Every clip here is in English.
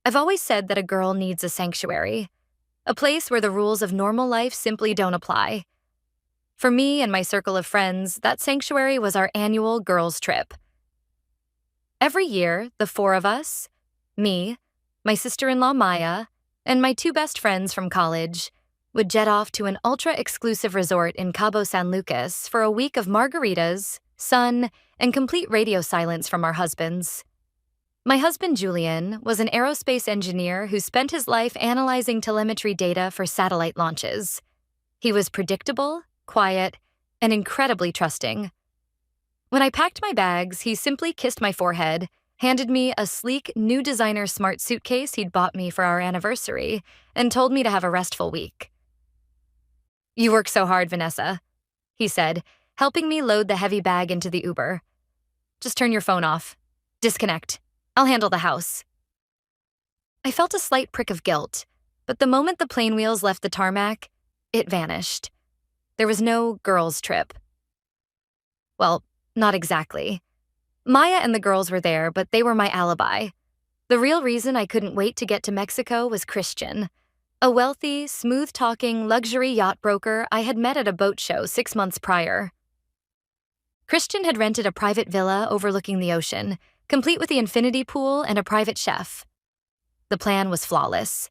I've always said that a girl needs a sanctuary, a place where the rules of normal life simply don't apply. For me and my circle of friends, that sanctuary was our annual girls' trip. Every year, the four of us, me, my sister-in-law Maya, and my two best friends from college, would jet off to an ultra-exclusive resort in Cabo San Lucas for a week of margaritas, sun, and complete radio silence from our husbands. My husband, Julian, was an aerospace engineer who spent his life analyzing telemetry data for satellite launches. He was predictable, quiet, and incredibly trusting. When I packed my bags, he simply kissed my forehead, handed me a sleek, new designer smart suitcase he'd bought me for our anniversary, and told me to have a restful week. "You work so hard, Vanessa," he said, helping me load the heavy bag into the Uber. "Just turn your phone off. Disconnect. I'll handle the house." I felt a slight prick of guilt, but the moment the plane wheels left the tarmac, it vanished. There was no girls' trip. Well, not exactly. Maya and the girls were there, but they were my alibi. The real reason I couldn't wait to get to Mexico was Christian, a wealthy, smooth-talking luxury yacht broker I had met at a boat show 6 months prior. Christian had rented a private villa overlooking the ocean, complete with the infinity pool and a private chef. The plan was flawless.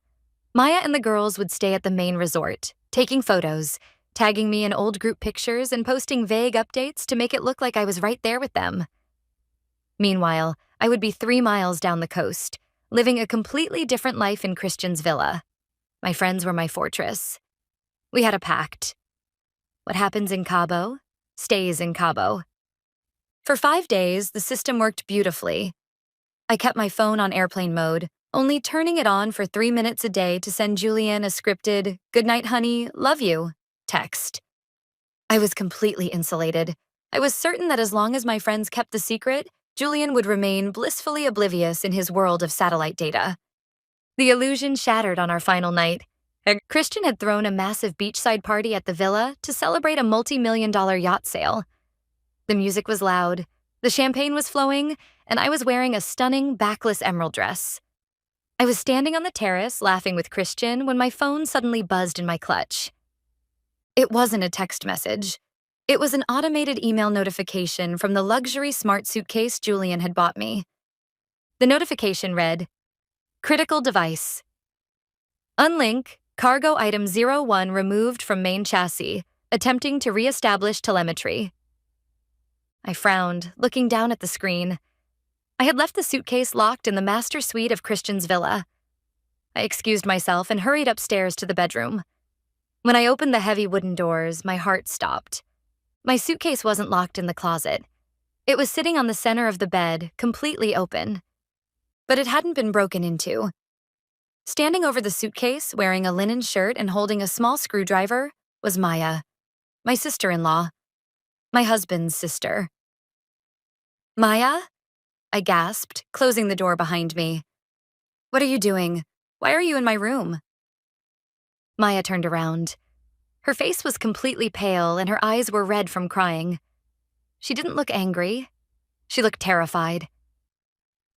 Maya and the girls would stay at the main resort, taking photos, tagging me in old group pictures and posting vague updates to make it look like I was right there with them. Meanwhile, I would be 3 miles down the coast, living a completely different life in Christian's villa. My friends were my fortress. We had a pact. What happens in Cabo stays in Cabo. For 5 days, the system worked beautifully. I kept my phone on airplane mode, only turning it on for 3 minutes a day to send Julian a scripted, "Good night, honey, love you" text. I was completely insulated. I was certain that as long as my friends kept the secret, Julian would remain blissfully oblivious in his world of satellite data. The illusion shattered on our final night. Christian had thrown a massive beachside party at the villa to celebrate a multi-million-dollar yacht sale. The music was loud, the champagne was flowing, and I was wearing a stunning backless emerald dress. I was standing on the terrace laughing with Christian when my phone suddenly buzzed in my clutch. It wasn't a text message. It was an automated email notification from the luxury smart suitcase Julian had bought me. The notification read, "Critical device. Unlink, cargo item 01 removed from main chassis, attempting to re-establish telemetry." I frowned, looking down at the screen. I had left the suitcase locked in the master suite of Christian's villa. I excused myself and hurried upstairs to the bedroom. When I opened the heavy wooden doors, my heart stopped. My suitcase wasn't locked in the closet. It was sitting on the center of the bed, completely open. But it hadn't been broken into. Standing over the suitcase, wearing a linen shirt and holding a small screwdriver, was Maya, my sister-in-law, my husband's sister. "Maya?" I gasped, closing the door behind me. "What are you doing? Why are you in my room?" Maya turned around. Her face was completely pale and her eyes were red from crying. She didn't look angry. She looked terrified.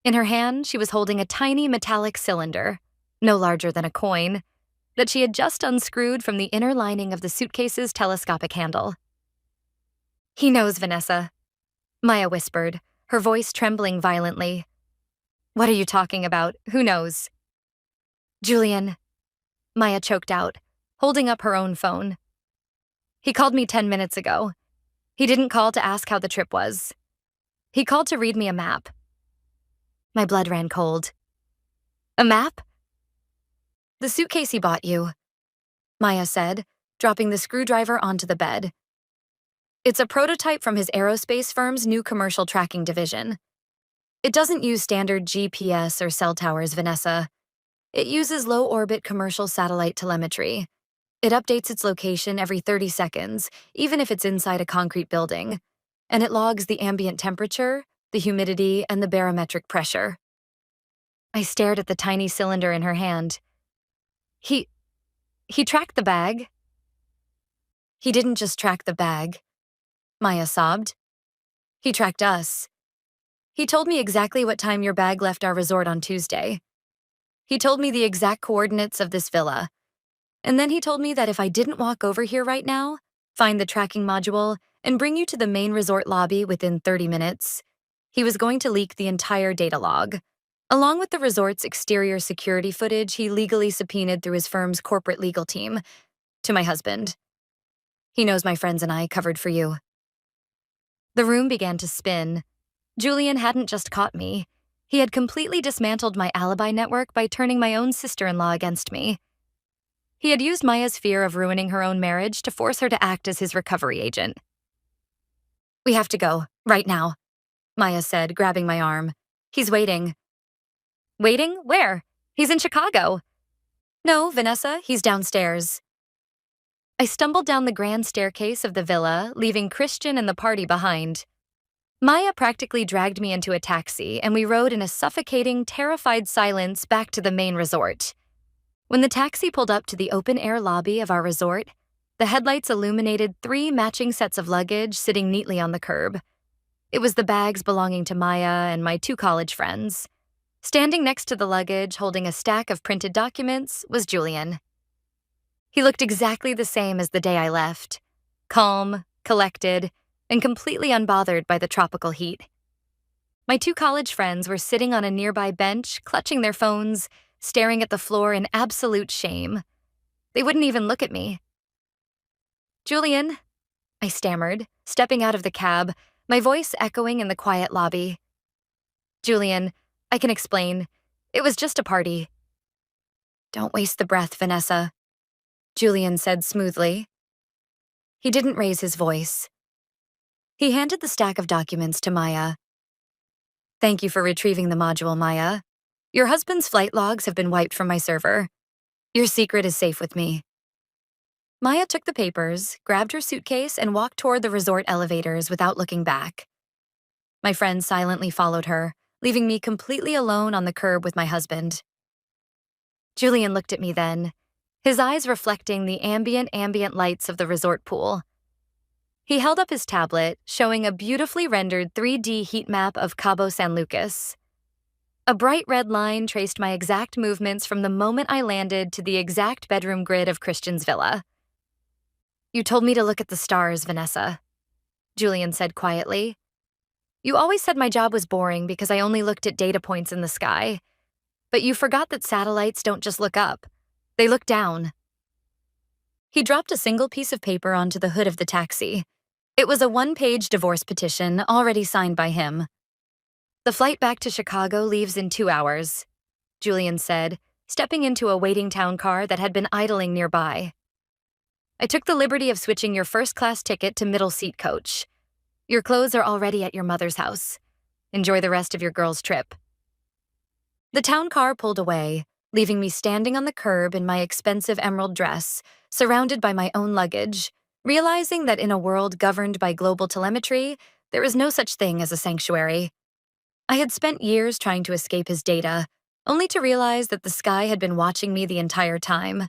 In her hand, she was holding a tiny metallic cylinder, no larger than a coin, that she had just unscrewed from the inner lining of the suitcase's telescopic handle. "He knows, Vanessa," Maya whispered, her voice trembling violently. "What are you talking about? Who knows?" "Julian," Maya choked out, holding up her own phone. "He called me 10 minutes ago. He didn't call to ask how the trip was. He called to read me a map." My blood ran cold. "A map?" "The suitcase he bought you," Maya said, dropping the screwdriver onto the bed. "It's a prototype from his aerospace firm's new commercial tracking division. It doesn't use standard GPS or cell towers, Vanessa. It uses low-orbit commercial satellite telemetry. It updates its location every 30 seconds, even if it's inside a concrete building. And it logs the ambient temperature, the humidity, and the barometric pressure." I stared at the tiny cylinder in her hand. He tracked the bag." "He didn't just track the bag," Maya sobbed. "He tracked us. He told me exactly what time your bag left our resort on Tuesday. He told me the exact coordinates of this villa. And then he told me that if I didn't walk over here right now, find the tracking module, and bring you to the main resort lobby within 30 minutes, he was going to leak the entire data log. Along with the resort's exterior security footage he legally subpoenaed through his firm's corporate legal team, to my husband. He knows my friends and I covered for you. The room began to spin. Julian hadn't just caught me. He had completely dismantled my alibi network by turning my own sister-in-law against me. He had used Maya's fear of ruining her own marriage to force her to act as his recovery agent. "We have to go, right now," Maya said, grabbing my arm. "He's waiting." "Waiting? Where? He's in Chicago." "No, Vanessa, he's downstairs." I stumbled down the grand staircase of the villa, leaving Christian and the party behind. Maya practically dragged me into a taxi, and we rode in a suffocating, terrified silence back to the main resort. When the taxi pulled up to the open-air lobby of our resort, the headlights illuminated 3 matching sets of luggage sitting neatly on the curb. It was the bags belonging to Maya and my 2 college friends. Standing next to the luggage, holding a stack of printed documents, was Julian. He looked exactly the same as the day I left, calm, collected, and completely unbothered by the tropical heat. My 2 college friends were sitting on a nearby bench, clutching their phones, staring at the floor in absolute shame. They wouldn't even look at me. "Julian," I stammered, stepping out of the cab, my voice echoing in the quiet lobby. "Julian, I can explain. It was just a party." "Don't waste the breath, Vanessa," Julian said smoothly. He didn't raise his voice. He handed the stack of documents to Maya. "Thank you for retrieving the module, Maya. Your husband's flight logs have been wiped from my server. Your secret is safe with me." Maya took the papers, grabbed her suitcase, and walked toward the resort elevators without looking back. My friend silently followed her, leaving me completely alone on the curb with my husband. Julian looked at me then, his eyes reflecting the ambient lights of the resort pool. He held up his tablet, showing a beautifully rendered 3D heat map of Cabo San Lucas. A bright red line traced my exact movements from the moment I landed to the exact bedroom grid of Christian's villa. "You told me to look at the stars, Vanessa," Julian said quietly. "You always said my job was boring because I only looked at data points in the sky. But you forgot that satellites don't just look up. They look down." He dropped a single piece of paper onto the hood of the taxi. It was a 1-page divorce petition already signed by him. "The flight back to Chicago leaves in 2 hours," Julian said, stepping into a waiting town car that had been idling nearby. "I took the liberty of switching your first-class ticket to middle-seat coach. Your clothes are already at your mother's house. Enjoy the rest of your girls' trip." The town car pulled away, leaving me standing on the curb in my expensive emerald dress, surrounded by my own luggage, realizing that in a world governed by global telemetry, there is no such thing as a sanctuary. I had spent years trying to escape his data, only to realize that the sky had been watching me the entire time.